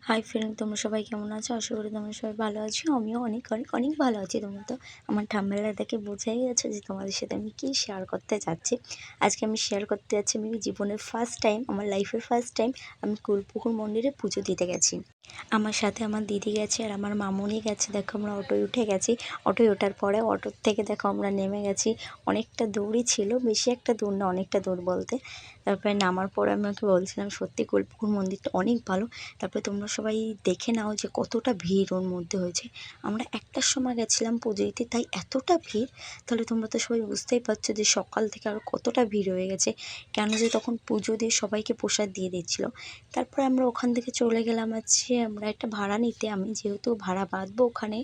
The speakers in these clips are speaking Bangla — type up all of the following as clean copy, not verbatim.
হাই ফ্রেন্ড, তোমরা সবাই কেমন আছো? আশা করি তোমরা সবাই ভালো আছো। আমিও অনেক অনেক অনেক ভালো আছি। তোমরা তো আমার থাম্বনেলটা দেখে বোঝাই গেছো যে তোমাদের সাথে আমি কী শেয়ার করতে যাচ্ছি। আজকে আমি শেয়ার করতে যাচ্ছি আমি জীবনের ফার্স্ট টাইম, আমার লাইফের ফার্স্ট টাইম আমি কুলপুকুর মন্দিরে পুজো দিতে গেছি। আমার সাথে আমার দিদি গেছে আর আমার মামুনি গেছে। দেখো আমরা অটোয় উঠে গেছি। অটোয় ওঠার পরে অটোর থেকে দেখো আমরা নেমে গেছি। অনেকটা দূরই ছিল, বেশি একটা দূর না, অনেকটা দূর বলতে। তারপরে নামার পরে আমি ওকে বলছিলাম সত্যি কুলপুকুর মন্দিরটা অনেক ভালো। তারপরে তোমরা সবাই দেখে নাও যে কতটা ভিড় ওর মধ্যে হয়েছে। আমরা ১টার সময় গেছিলাম পুজো দিতে, তাই এতটা ভিড়। তাহলে তোমরা তো সবাই বুঝতেই পারছো যে সকাল থেকে আরও কতটা ভিড় হয়ে গেছে। কেন যে তখন পুজো দিয়ে সবাইকে প্রসাদ দিয়ে দিচ্ছিলো। তারপরে আমরা ওখান থেকে চলে গেলাম আমরা একটা ভাড়া নিতে। আমি যেহেতু ভাড়া বাঁধবো ওখানে,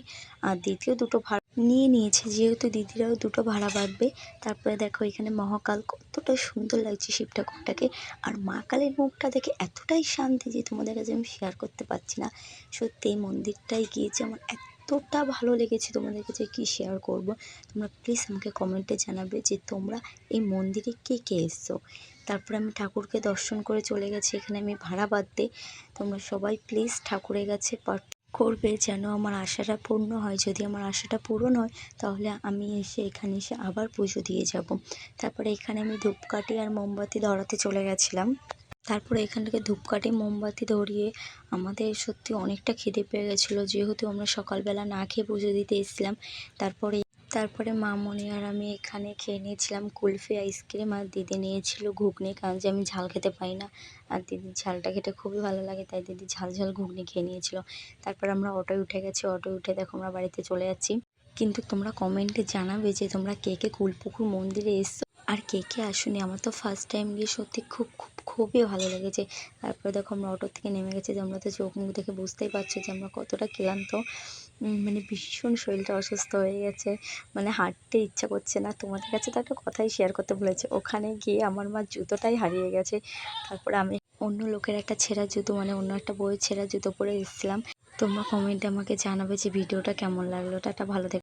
আর দ্বিতীয় দুটো ভাড়া নিয়ে নিয়েছে, যেহেতু দিদিরাও দুটো ভাড়া বাঁধবে। তারপরে দেখো এখানে মহাকাল কতটা সুন্দর লাগছে শিব ঠাকুরটাকে। আর মা কালীর মুখটা দেখে এতটাই শান্তি যে তোমাদের কাছে আমি শেয়ার করতে পারছি না। সত্যি এই মন্দিরটায় গিয়েছে আমার এতটা ভালো লেগেছে, তোমাদের কাছে কী শেয়ার করব। তোমরা প্লিজ আমাকে কমেন্টে জানাবে যে তোমরা এই মন্দিরে কে কে এসছো। তারপরে আমি ঠাকুরকে দর্শন করে চলে গেছি এখানে আমি ভাড়া বাঁধতে। তোমরা সবাই প্লিজ ঠাকুরের কাছে করবে যেন আমার আশাটা পূর্ণ হয়। যদি আমার আশাটা পূরণ হয় তাহলে আমি এখানে এসে আবার পুজো দিয়ে যাব। তারপরে এখানে আমি ধূপকাঠি আর মোমবাতি ধরাতে চলে গেছিলাম। তারপরে এখান থেকে ধূপকাঠি মোমবাতি ধরিয়ে আমাদের সত্যি অনেকটা খিদে পেয়ে গেছিলো, যেহেতু আমরা সকালবেলা না খেয়ে পুজো দিতে এসেছিলাম। তারপরে মামনি আর আমি এখানে খেয়ে নিয়েছিলাম কুলফি আইসক্রিম, আর দিদি নিয়েছিল ঘুগনি, কারণ যে আমি ঝাল খেতে পাই না আর দিদির ঝালটা খেতে খুবই ভালো লাগে, তাই দিদি ঝাল ঝাল ঘুগনি খেয়ে নিয়েছিল। তারপর আমরা অটোয় উঠে গেছি। অটোয় উঠে দেখো আমরা বাড়িতে চলে যাচ্ছি। কিন্তু তোমরা কমেন্টে জানাবে যে তোমরা কে কে কুলপুকুর মন্দিরে এসছো আর কে কে আসোনি। আমার তো ফার্স্ট টাইম গিয়ে সত্যি খুবই ভালো লেগেছে। তারপরে দেখো আমরা অটো থেকে নেমে গেছি। তোমরা তো চোখ মুখ দেখে বুঝতেই পারছো যে আমরা কতটা ক্লান্ত। মানে ভীষণ শরীরটা অসুস্থ হয়ে গেছে, মানে হাঁটতে ইচ্ছা করছে না। তোমাদের কাছে তো একটা কথাই শেয়ার করতে বলেছে, ওখানে গিয়ে আমার মা জুতোটাই হারিয়ে গেছে। তারপরে আমি অন্য লোকের একটা ছেঁড়া জুতো, মানে অন্য একটা বইয়ের ছেঁড়া জুতো পরে এসেছিলাম। তোমরা কমেন্টে আমাকে জানাবে যে ভিডিওটা কেমন লাগলো। টাটা, ভালো থেকো।